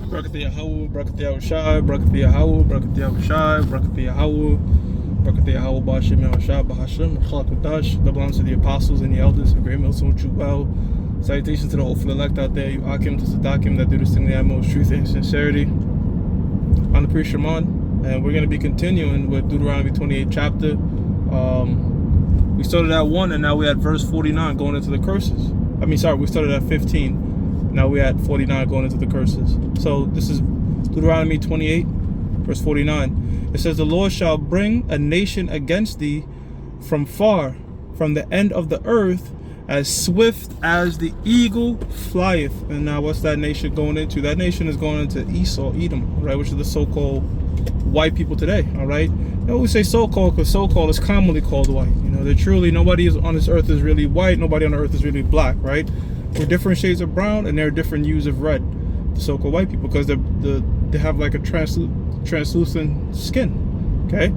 Brakat Yahweh, Brakat Yahushai, Brakat Yahweh, Brakat Yahushai, Brakat Yahweh, Brakat Yahweh, Bashim Yahushai, Bahashim, Chalakadash, double honors to the apostles and the elders, and great mills of true well. Salutations to the hopeful elect out there, you Akim to Sadakim that do this thing that most truth and sincerity. I'm the priest Shimon, and we're going to be continuing with Deuteronomy 28 chapter. We started at 1 and now we're at verse 49 going into the curses. We started at 15. Now we're at 49 going into the curses. So this is Deuteronomy 28 verse 49. It says, the Lord shall bring a nation against thee from far, from the end of the earth, as swift as the eagle flieth. And now what's that nation going into? That nation is going into Esau, Edom, right, which are the so-called white people today, all right? They always say so-called because so-called is commonly called white. You know, they're truly, nobody is on this earth is really white, nobody on the earth is really black, right? We're different shades of brown and there are different hues of red, the so-called white people, because they have like a translucent skin, okay?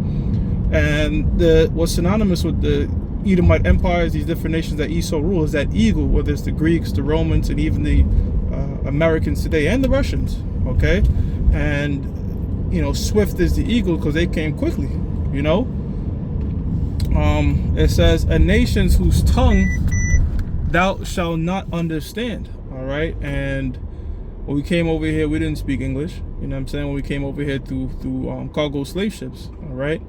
And what's synonymous with the Edomite empires, these different nations that Esau rule, is that eagle, whether it's the Greeks, the Romans, and even the Americans today, and the Russians, okay? And you know, swift is the eagle because they came quickly, you know. It says, a nations whose tongue thou shalt not understand, all right? And when we came over here, we didn't speak English, you know what I'm saying? When we came over here through cargo slave ships, all right?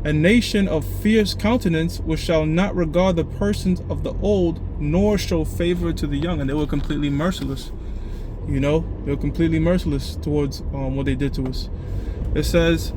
A nation of fierce countenance, which shall not regard the persons of the old, nor show favor to the young. And they were completely merciless. You know, they were completely merciless towards what they did to us. It says,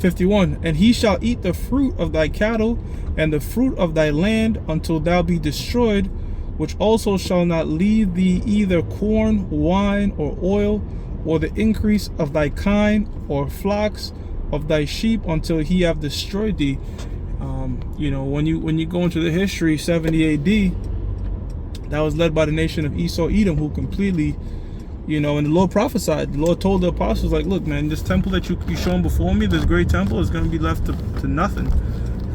51, and he shall eat the fruit of thy cattle and the fruit of thy land until thou be destroyed, which also shall not leave thee either corn, wine, or oil, or the increase of thy kine, or flocks of thy sheep, until he have destroyed thee. You know, when you go into the history, 70 AD, that was led by the nation of Esau, Edom, who completely, you know, and the Lord prophesied. The Lord told the apostles, like, look, man, this temple that you shown before me, this great temple, is going to be left to nothing.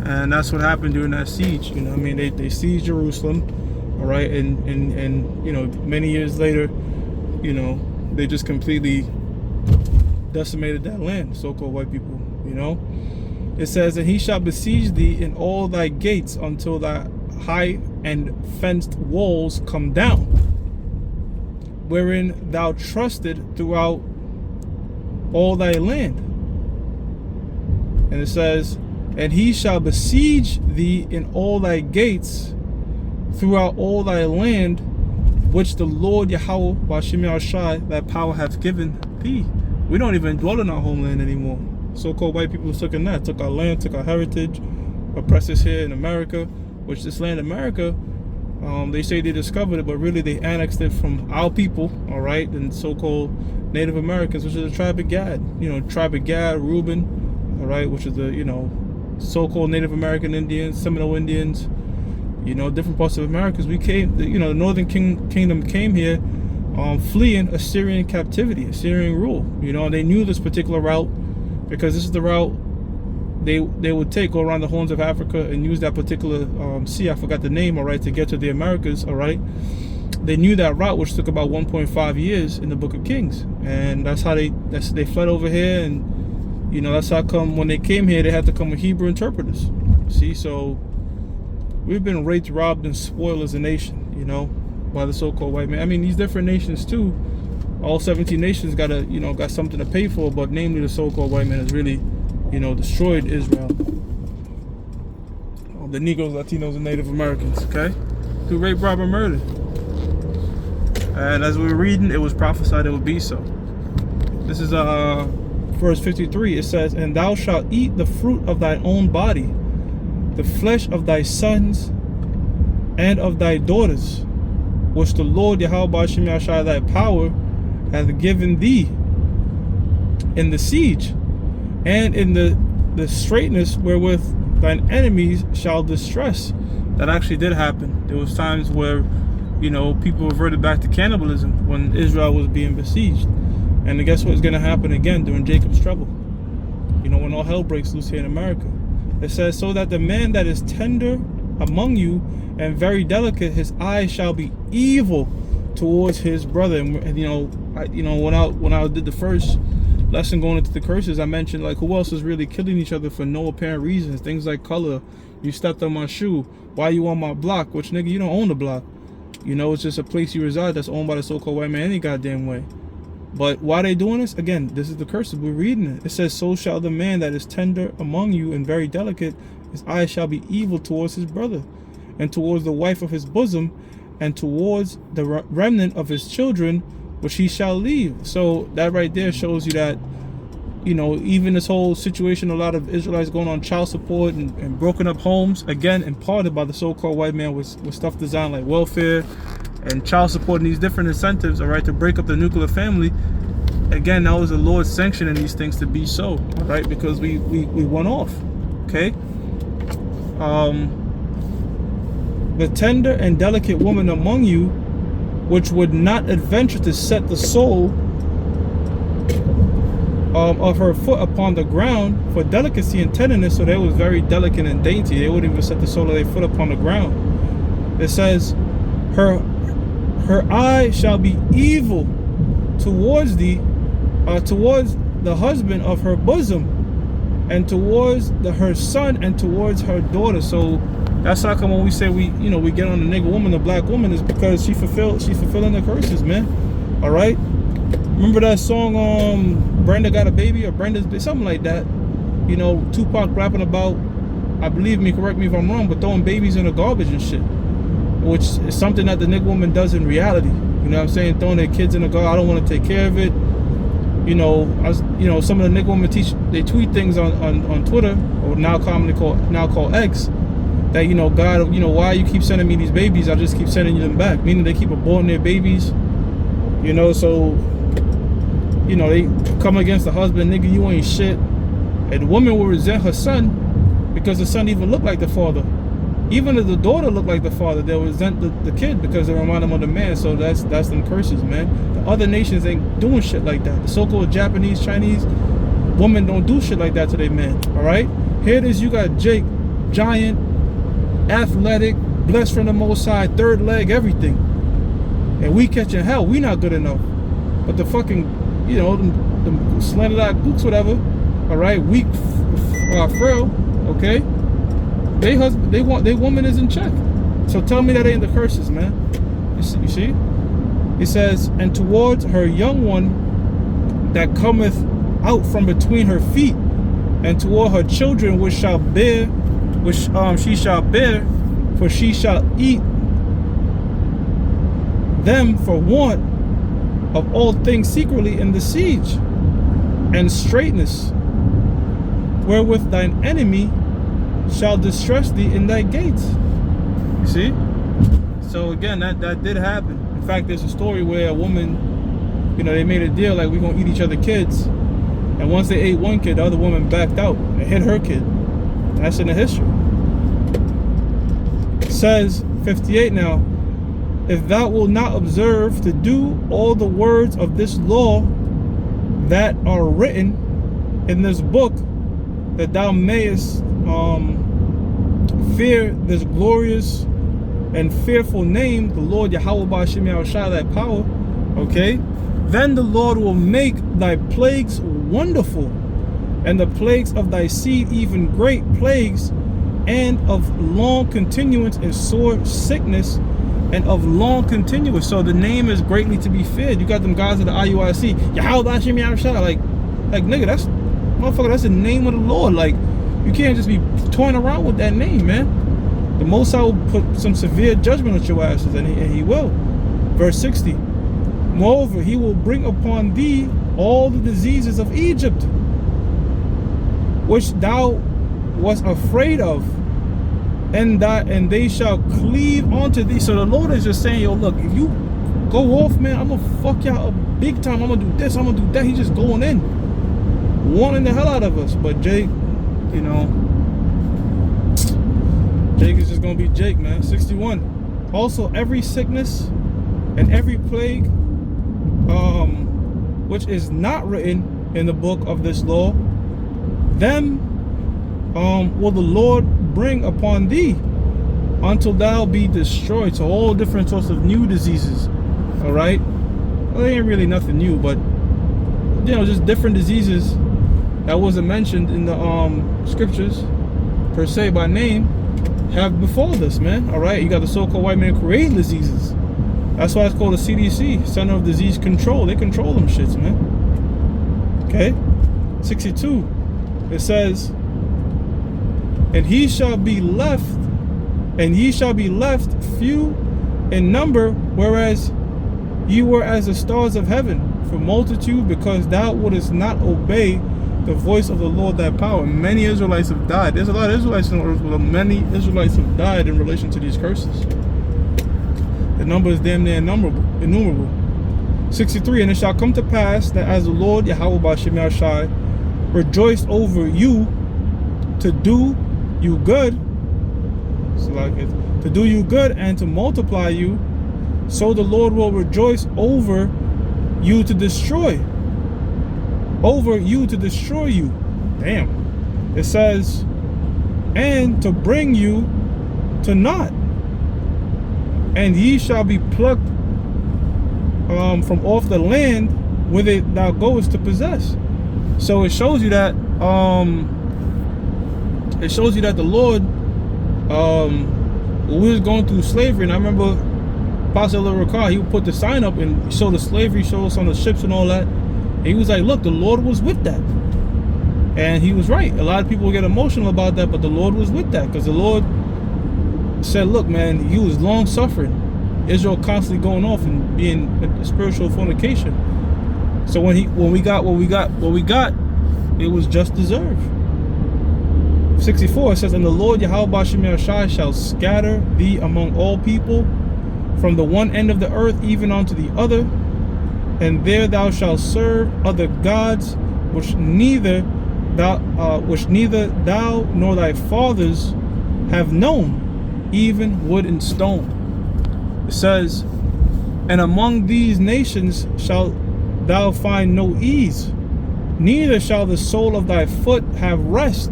And that's what happened during that siege. You know, I mean, they sieged Jerusalem, all right, and you know, many years later, you know, they just completely decimated that land, so-called white people, you know. It says, and he shall besiege thee in all thy gates until thy high and fenced walls come down, wherein thou trusted throughout all thy land. And it says, and he shall besiege thee in all thy gates throughout all thy land, which the Lord Yahweh, Bashim Yahushai, that power hath given thee. We don't even dwell in our homeland anymore. So-called white people took in that, took our land, took our heritage, oppressed us here in America, which this land, America, they say they discovered it, but really they annexed it from our people, all right, and so-called Native Americans, which is the tribe of Gad, you know, tribe of Gad, Reuben, all right, which is the, you know, so-called Native American Indians, Seminole Indians, you know, different parts of America. We came, you know, the Northern Kingdom came here fleeing Assyrian captivity, Assyrian rule. You know, they knew this particular route because this is the route they would take, go around the horns of Africa and use that particular sea, I forgot the name, all right, to get to the Americas, all right. They knew that route, which took about 1.5 years in the Book of Kings, and that's how they fled over here. And you know, that's how come when they came here, they had to come with Hebrew interpreters. See, so we've been raped, robbed, and spoiled as a nation, you know, by the so-called white man. I mean, these different nations too, all 17 nations got something to pay for, but namely the so-called white man has really, you know, destroyed Israel. The Negroes, Latinos, and Native Americans, okay? Through rape, rob, and murder. And as we were reading, it was prophesied it would be so. This is verse 53. It says, and thou shalt eat the fruit of thy own body, the flesh of thy sons and of thy daughters, which the Lord Yahweh Bashim Yahushai thy power hath given thee in the siege, and in the straightness wherewith thine enemies shall distress. That actually did happen. There was times where, you know, people reverted back to cannibalism when Israel was being besieged. And guess what's going to happen again during Jacob's trouble? You know, when all hell breaks loose here in America. It says, so that the man that is tender among you and very delicate, his eyes shall be evil towards his brother. And you know, when I did the first lesson going into the curses, I mentioned like who else is really killing each other for no apparent reasons. Things like color. You stepped on my shoe. Why you on my block? Which, nigga, you don't own the block. You know, it's just a place you reside that's owned by the so-called white man any goddamn way. But why they doing this? Again, this is the curses. We're reading it. It says, so shall the man that is tender among you and very delicate, his eyes shall be evil towards his brother, and towards the wife of his bosom, and towards the remnant of his children, which he shall leave. So that right there shows you that, you know, even this whole situation, a lot of Israelites going on child support and broken up homes, again, imparted by the so-called white man with stuff designed like welfare and child support and these different incentives, all right, to break up the nuclear family. Again, that was the Lord sanctioning these things to be so, all right, because we went off, okay? The tender and delicate woman among you, which would not adventure to set the sole of her foot upon the ground for delicacy and tenderness, so they was very delicate and dainty. They wouldn't even set the sole of their foot upon the ground. It says, her eye shall be evil towards thee, towards the husband of her bosom, and towards her son, and towards her daughter. So that's how come when we say we get on the nigga woman, the black woman, is because she's fulfilling the curses, man. All right. Remember that song, Brenda Got a Baby, or Brenda's, something like that. You know, Tupac rapping about, I believe me, correct me if I'm wrong, but throwing babies in the garbage and shit, which is something that the nigga woman does in reality. You know what I'm saying? Throwing their kids in the garbage. I don't want to take care of it. You know, some of the nigga women they tweet things on Twitter, or now commonly called X, that, you know, God, you know, why you keep sending me these babies? I just keep sending you them back. Meaning they keep aborting their babies. You know, so, you know, they come against the husband, nigga, you ain't shit. And the woman will resent her son because the son even looked like the father. Even if the daughter looked like the father, they'll resent the kid because they remind them of the man. So that's them curses, man. The other nations ain't doing shit like that. The so-called Japanese, Chinese women don't do shit like that to their men. All right? Here it is. You got Jake, giant, athletic, blessed from the Most High, third leg, everything. And we catching hell. We not good enough. But the fucking, you know, them slanted-eyed gooks, whatever, all right, weak, frail, okay? They woman is in check. So tell me that ain't the curses, man. You see? It says, and towards her young one that cometh out from between her feet, and toward her children which she shall bear, for she shall eat them for want of all things secretly in the siege, and straightness, wherewith thine enemy shall distress thee in thy gates. You see? So again, that did happen. In fact, there's a story where a woman, you know, they made a deal like we're gonna eat each other kids, and once they ate one kid, the other woman backed out and hit her kid. That's in the history. It says 58 now, if thou wilt not observe to do all the words of this law that are written in this book, that thou mayest fear this glorious and fearful name, the Lord Yahweh Ba'Shem Yahushua, thy power, okay? Then the Lord will make thy plagues wonderful, and the plagues of thy seed even great plagues, and of long continuance and sore sickness, and of long continuance. So the name is greatly to be feared. You got them guys at the IUIC, Yahweh Ba'Shem Yahushua, like nigga, that's, motherfucker, that's the name of the Lord. Like, you can't just be toying around with that name, man. The Most High will put some severe judgment on your asses, and he will. Verse 60. Moreover, he will bring upon thee all the diseases of Egypt, which thou wast afraid of, and they shall cleave unto thee. So the Lord is just saying, yo, look, if you go off, man, I'm gonna fuck y'all up big time. I'm gonna do this, I'm gonna do that. He's just going in, warning the hell out of us. But Jake, you know, Jake is just gonna be Jake, man. 61. Also, every sickness and every plague, which is not written in the book of this law, them will the Lord bring upon thee until thou be destroyed. So all different sorts of new diseases, All right. Well, it ain't really nothing new, but you know, just different diseases that wasn't mentioned in the scriptures per se by name have befallen us, man. All right. You got the so-called white man creating diseases. That's why it's called the CDC, Center of Disease Control. They control them shits, man. Okay. 62. It says, and ye shall be left few in number, whereas ye were as the stars of heaven for multitude, because thou wouldest not obey the voice of the Lord thy power. Many Israelites have died. There's a lot of Israelites in the earth, but many Israelites have died in relation to these curses. The number is damn near innumerable. 63. And it shall come to pass that as the Lord Yahweh B'Shem Yahshai rejoiced over you to do you good, so like it, to do you good and to multiply you, so the Lord will rejoice over you to destroy you. Damn. It says, and to bring you to naught, and ye shall be plucked from off the land whither thou goest to possess. So it shows you that the Lord, when we was going through slavery, and I remember Pastor Larakar, he would put the sign up and show the slavery, show us on the ships and all that. And he was like, look, the Lord was with that. And he was right. A lot of people get emotional about that, but the Lord was with that, because the Lord said, look, man, you was long suffering. Israel constantly going off and being a spiritual fornication. So when we got what we got, it was just deserved. 64, it says, and the Lord Yahweh B'Shem Yahshai shall scatter thee among all people, from the one end of the earth even unto the other, and there thou shalt serve other gods, which neither thou nor thy fathers have known, even wood and stone. It says, and among these nations shalt thou find no ease, neither shall the sole of thy foot have rest,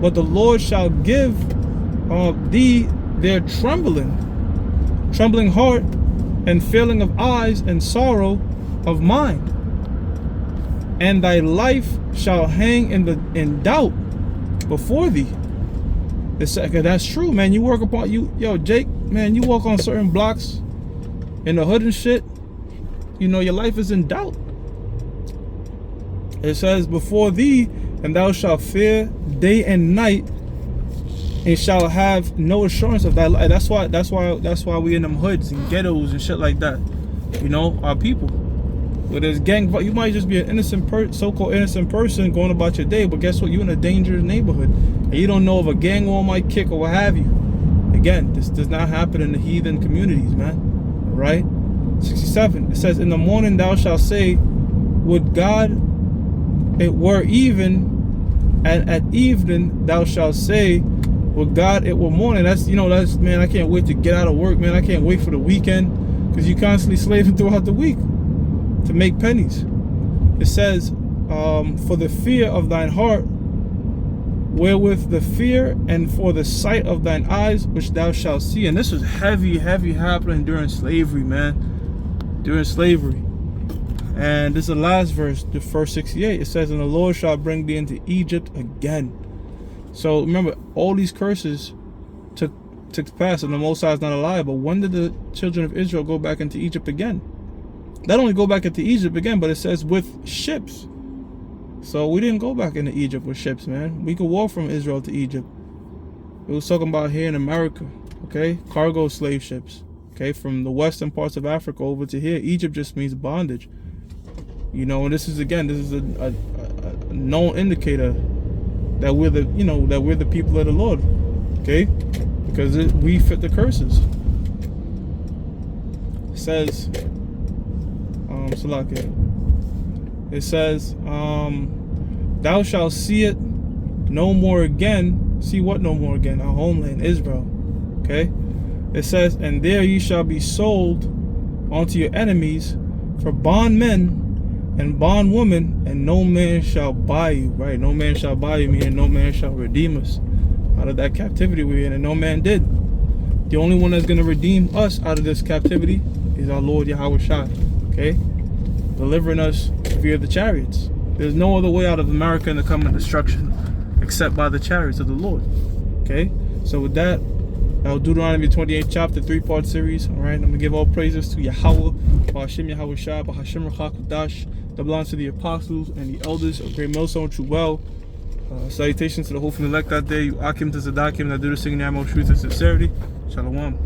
but the Lord shall give thee their trembling heart, and failing of eyes, and sorrow of mind. And thy life shall hang in doubt before thee. That's true, man. You work upon yo, Jake, man, you walk on certain blocks in the hood and shit, you know, your life is in doubt. It says, before thee, and thou shalt fear day and night, and shall have no assurance of thy life. That's why we in them hoods and ghettos and shit like that. You know, our people. Where there's gang, but you might just be an innocent so-called innocent person going about your day, but guess what? You're in a dangerous neighborhood, and you don't know if a gang war might kick or what have you. Again, this does not happen in the heathen communities, man. All right? 67. It says, in the morning thou shalt say, would God it were even, and at evening thou shalt say, would God it were morning. That's man, I can't wait to get out of work, man. I can't wait for the weekend, because you're constantly slaving throughout the week to make pennies. It says, for the fear of thine heart, wherewith the fear, and for the sight of thine eyes, which thou shalt see. And this was heavy happening during slavery, man. During slavery. And this is the last verse, the verse 68. It says, and the Lord shall bring thee into Egypt again. So remember, all these curses took place, and the Most High is not a liar. But when did the children of Israel go back into Egypt again? Not only go back into Egypt again, but it says with ships. So we didn't go back into Egypt with ships, man. We could walk from Israel to Egypt. It was talking about here in America, okay? Cargo slave ships, okay? From the western parts of Africa over to here. Egypt just means bondage. You know, and this is a known indicator that we're the people of the Lord, okay? Because we fit the curses. It says, it says, thou shalt see it no more again. See what no more again? Our homeland, Israel. Okay? It says, and there ye shall be sold unto your enemies for bondmen and bondwomen, and no man shall buy you. Right? No man shall buy you, meaning no man shall redeem us out of that captivity we're in, and no man did. The only one that's going to redeem us out of this captivity He's our Lord Yahweh Shai. Okay? Delivering us via the chariots. There's no other way out of America in the coming destruction except by the chariots of the Lord. Okay? So with that, Deuteronomy 28th chapter, 3-part series. Alright, I'm going to give all praises to Yahweh, Ba'ashem Yahweh Shai, Ba'ashem Rachakudash, that belongs to the apostles and the elders of Great Millstone True Well. Salutations to the whole from elect that day. You Akim to Zadakim that do the singing in truth and sincerity. Shalom.